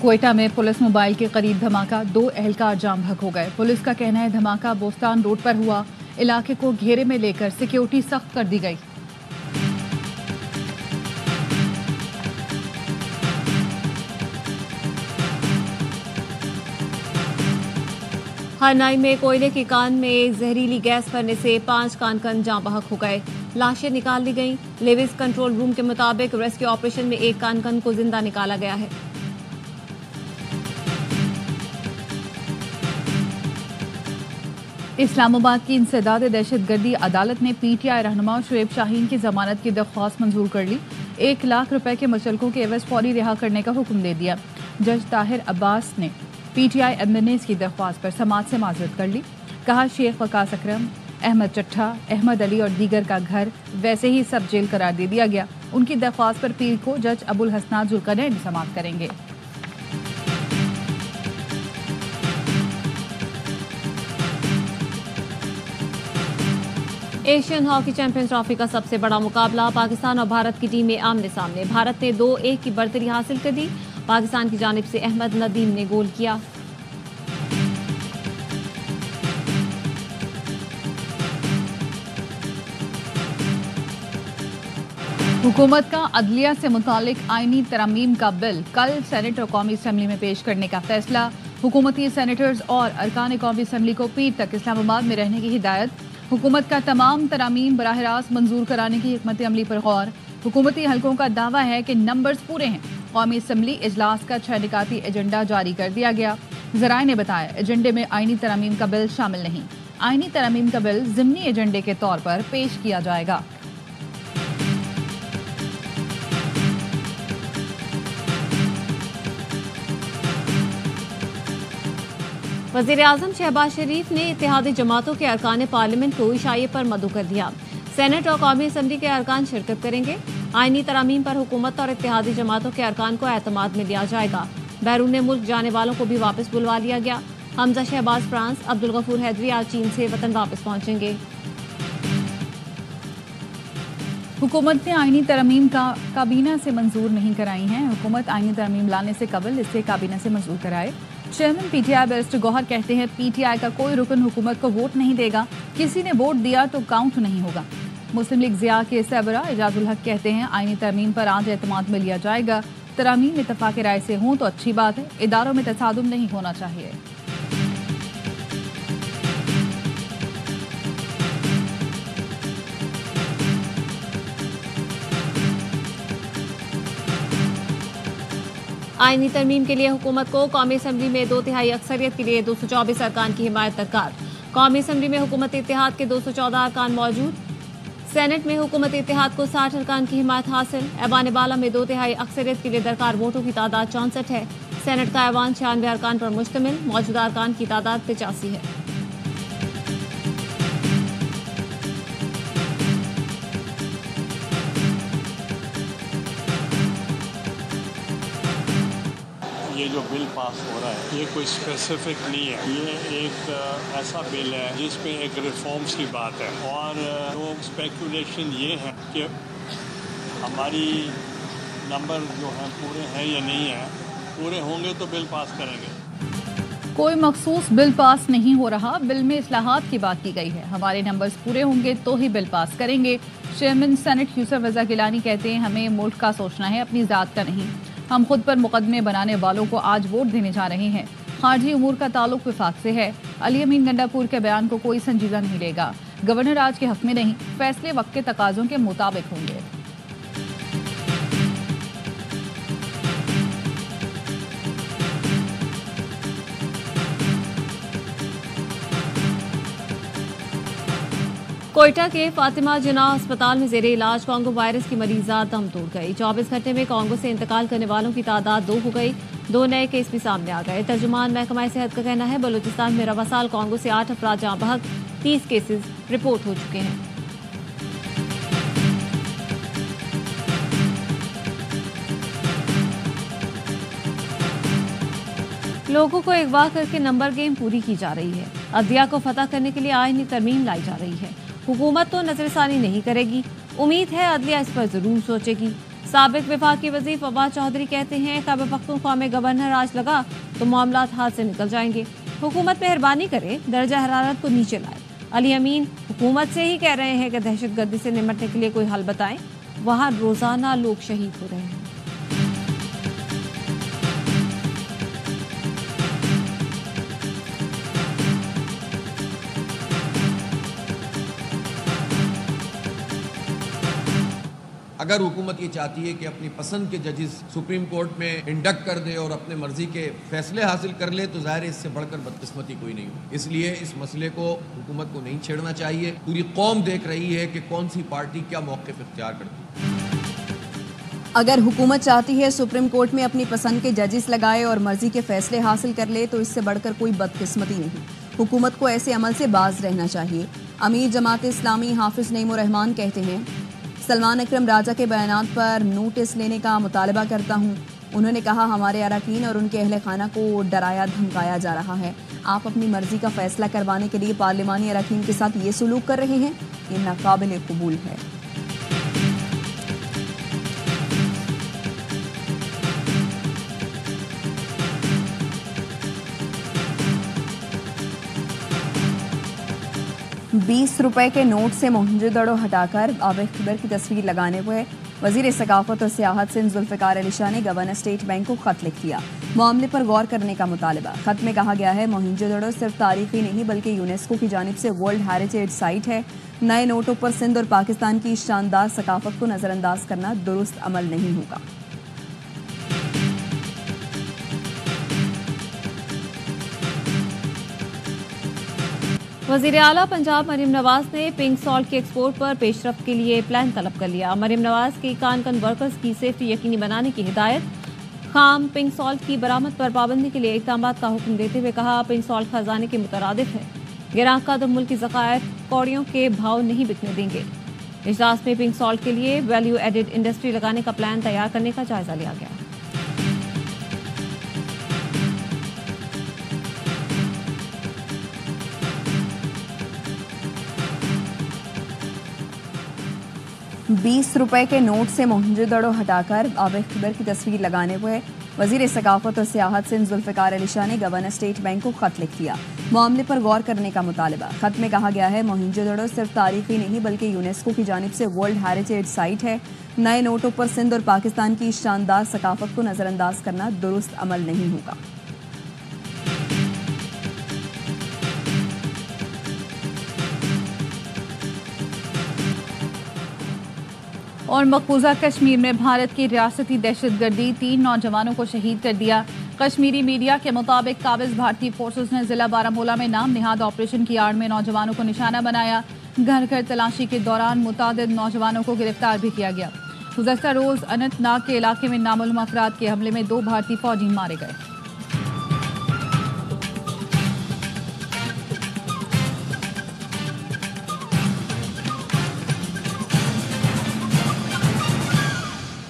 क्वेटा में police mobile के करीब धमाका, 2 एहलकार जाम बहक हो गए। पुलिस का कहना है धमाका बोस्तान रोड पर हुआ। इलाके को घेरे में लेकर सिक्योरिटी सख्त कर दी गई। हरनाई में कोयले के कान में जहरीली गैस भरने से 5 कानकन जाम बहक हो गए। लाशें निकाल ली गईं। लेविस कंट्रोल रूम के मुताबिक रेस्क्यू ऑपरेशन में 1 कानकन को जिंदा निकाला गया है। इस्लामाबाद की इंसदाद दहशतगर्दी अदालत ने पीटीआई रहनुमा शुएब शाहीन की जमानत की दरख्वास्त मंजूर कर ली। 1 लाख रुपए के मुचलकों के एवज फौरी रिहा करने का हुक्म दे दिया। जज ताहिर अब्बास ने पीटीआई एमएनएस की दरख्वास्त पर समाज से माजरत कर ली। कहा शेख वकास अकरम, अहमद चट्ठा, अहमद अली और दीगर का घर वैसे ही सब जेल करार दे दिया गया। उनकी दरख्वास्त पर पीर को जज अबुल हसनात जुल्करनैन समाअत करेंगे। एशियन हॉकी चैंपियंस ट्रॉफी का सबसे बड़ा मुकाबला पाकिस्तान और भारत की टीमें आमने सामने। भारत ने 2-1 की बढ़तरी हासिल कर दी। पाकिस्तान की जानिब से अहमद नदीम ने गोल किया। हुकूमत का अदलिया से मुतालिक आईनी तरमीम का बिल कल सेनेट और कौमी असम्बली में पेश करने का फैसला। हुकूमती सेनेटर्स और अरकान कौमी असम्बली को पीर तक इस्लामाबाद में रहने की हिदायत। हुकूमत का तमाम तरामीम बराह रास्त मंजूर कराने की हिकमत अमली पर गौर। हुकूमती हलकों का दावा है कि नंबर्स पूरे हैं। कौमी असम्बली इजलास का 6 निकाती एजेंडा जारी कर दिया गया। जराए ने बताया एजेंडे में आईनी तरामीम का बिल शामिल नहीं। आईनी तरामीम का बिल ज़िमनी एजेंडे के तौर पर पेश किया जाएगा। वज़ीर-ए-आज़म शहबाज शरीफ ने इत्तेहादी जमातों के अरकान पार्लियामेंट को इशाये पर मदऊ कर दिया। सेनेट और कौमी असम्बली के अरकान शिरकत करेंगे। आईनी तरामीम पर हुकूमत और इत्तेहादी जमातों के अरकान को एतमाद में लिया जाएगा। बैरून मुल्क जाने वालों को भी वापस बुलवा लिया गया। हमजा शहबाज फ्रांस, अब्दुल गफूर हैदरी आज चीन से वतन वापस पहुंचेंगे। हुकूमत ने आईनी तरमीम का काबीना से मंजूर नहीं कराई हैं। हुकूमत आईनी तरमीम लाने से कबल इसे काबीना से मंजूर कराए। चेयरमैन पीटीआई बैरिस्टर गौहर कहते हैं पीटीआई का कोई रुकन हुकूमत को वोट नहीं देगा। किसी ने वोट दिया तो काउंट नहीं होगा। मुस्लिम लीग ज़िया के सरबराह एजाजुल हक कहते हैं आईनी तरमीम पर आज एतमाद में लिया जाएगा। तरामीम इत्तफाक राय से हों तो अच्छी बात है। इदारों में तसादुम नहीं होना चाहिए। आईनी तरमीम के लिए हुकूमत को कौमी असम्बली में 2/3 अक्सरियत के लिए 224 अरकान की हिमायत दरकार। कौमी असम्बली में हुकूमत इत्तेहाद के 214 अरकान मौजूद। सेनेट में हुकूमत इत्तेहाद को 60 अरकान की हिमायत हासिल। ऐवान बाला में 2/3 अक्सरियत के लिए दरकार वोटों की तादाद 64 है। सेनेट का ऐवान 96 अरकान पर मुश्तमिल। मौजूदा अरकान की तादाद 85 है। ये जो बिल पास हो रहा है ये कोई स्पेसिफिक नहीं है। ये एक ऐसा बिल है जिस पे एक रिफॉर्म्स की बात है और वो स्पेकुलेशन ये है कि हमारी नंबर जो हैं पूरे हैं या नहीं है। पूरे होंगे तो बिल पास करेंगे। कोई मखसूस बिल पास नहीं हो रहा। बिल में इस्लाहात की बात की गई है। हमारे नंबर्स पूरे होंगे तो ही बिल पास करेंगे। चेयरमैन सेनेट यूसुफ रजा गिलानी कहते हैं हमें मुल्क का सोचना है, अपनी ज़ात का नहीं। हम खुद पर मुकदमे बनाने वालों को आज वोट देने जा रहे हैं। खारजी उमूर का ताल्लुक विफाक से है। अली अमीन गंडापुर के बयान को कोई संजीदा नहीं लेगा। गवर्नर आज के हक में नहीं, फैसले वक्त के तकाजों के मुताबिक होंगे। कोयटा के फातिमा जिन्ना अस्पताल में जेरे इलाज कांगो वायरस की मरीजा दम तोड़ गई। 24 घंटे में कांगो से इंतकाल करने वालों की तादाद 2 हो गई। 2 नए केस भी सामने आ गए। तर्जुमान महकमा सेहत का कहना है बलूचिस्तान में रवा साल कांगो से 8 अफराद जाँ बहक, 30 केसेस रिपोर्ट हो चुके हैं। लोगों को अगवा करके नंबर गेम पूरी की जा रही है। अदलिया को फतह करने के लिए आईनी तरमीम लाई जा रही है। हुकूमत तो नजरसानी नहीं करेगी। उम्मीद है अदलिया इस पर जरूर सोचेगी। साबिक विफाकी वज़ीर फवाद चौधरी कहते हैं खैबर पख्तूनख्वा में गवर्नर आज लगा तो मामलात हाथ से निकल जाएंगे। हुकूमत मेहरबानी करे दर्जा हरारत को नीचे लाए। अली अमीन हुकूमत से ही कह रहे हैं कि दहशतगर्दी से निपटने के लिए कोई हल बताएं। वहां रोजाना लोग शहीद हो रहे हैं। अगर हुकूमत ये चाहती है कि अपनी पसंद के जजेस सुप्रीम कोर्ट में इंडक्ट कर दे और अपने मर्जी के फैसले हासिल कर ले तो जाहिर है इससे बढ़कर बदकिस्मती कोई नहीं हो। इसलिए इस मसले को हुकूमत को नहीं छेड़ना चाहिए। पूरी कौम देख रही है कि कौन सी पार्टी क्या मौक़िफ़ इख्तियार करती है। अगर हुकूमत चाहती है सुप्रीम कोर्ट में अपनी पसंद के जजेस लगाए और मर्जी के फैसले हासिल कर ले तो इससे बढ़कर कोई बदकिस्मती नहीं। हुकूमत को ऐसे अमल से बाज रहना चाहिए। अमीर जमात इस्लामी हाफिज नईमुर रहमान कहते हैं सलमान अकरम राजा के बयानात पर नोटिस लेने का मुतालबा करता हूं। उन्होंने कहा हमारे अरकान और उनके अहले खाना को डराया धमकाया जा रहा है। आप अपनी मर्जी का फैसला करवाने के लिए पार्लिमानी अरकान के साथ ये सुलूक कर रहे हैं, ये नाकाबिल कबूल है। ₹20 के नोट से मोहनजोदड़ो हटाकर आबिद खबर की तस्वीर लगाने हुए वजीर सकाफत और सियाहत सिंध जुल्फ़िकार अली शाह ने गवर्नर स्टेट बैंक को खत लिख दिया। मामले पर गौर करने का मुतालबा। खत में कहा गया है मोहनजोदड़ो सिर्फ तारीखी नहीं बल्कि यूनेस्को की जानिब से वर्ल्ड हेरिटेज साइट है। नए नोटों पर सिंध और पाकिस्तान की शानदार सकाफत को नजरअंदाज करना दुरुस्त अमल नहीं होगा। वज़ीर आला पंजाब मरीम नवाज ने पिंक सॉल्ट के एक्सपोर्ट पर पेशरफ्त के लिए प्लान तलब कर लिया। मरीम नवाज की कान वर्कर्स की सेफ्टी यकीनी बनाने की हिदायत। खाम पिंक सॉल्ट की बरामद पर पाबंदी के लिए इक़दामात का हुक्म देते हुए कहा पिंक सॉल्ट खजाने के मुतरादिफ है। गिराह का मुल्की ज़खायर कौड़ियों के भाव नहीं बिकने देंगे। इजलास में पिंक सॉल्ट के लिए वैल्यू एडेड इंडस्ट्री लगाने का प्लान तैयार करने का जायजा लिया गया। ₹20 के नोट से मोहनजोदड़ो हटाकर आबिद खबर की तस्वीर लगाने हुए वजीर सकाफत और सियाहत सिंध जुल्फ़िकार अली शाह ने गवर्नर स्टेट बैंक को खत लिख दिया। मामले पर गौर करने का मुतालबा। खत में कहा गया है मोहनजोदड़ो सिर्फ तारीखी नहीं बल्कि यूनेस्को की जानिब से वर्ल्ड हेरिटेज साइट है। नए नोटों पर सिंध और पाकिस्तान की शानदार सकाफत को नजरअंदाज करना दुरुस्त अमल नहीं होगा। और मकबूजा कश्मीर में भारत की रियासती दहशतगर्दी 3 नौजवानों को शहीद कर दिया। कश्मीरी मीडिया के मुताबिक काबिज भारतीय फोर्सेस ने जिला बारामूला में नाम निहाद ऑपरेशन की आड़ में नौजवानों को निशाना बनाया। घर घर तलाशी के दौरान मुतादिद नौजवानों को गिरफ्तार भी किया गया। गुज़श्ता रोज अनंतनाग के इलाके में नामालूम अफराद के हमले में 2 भारतीय फौजी मारे गए।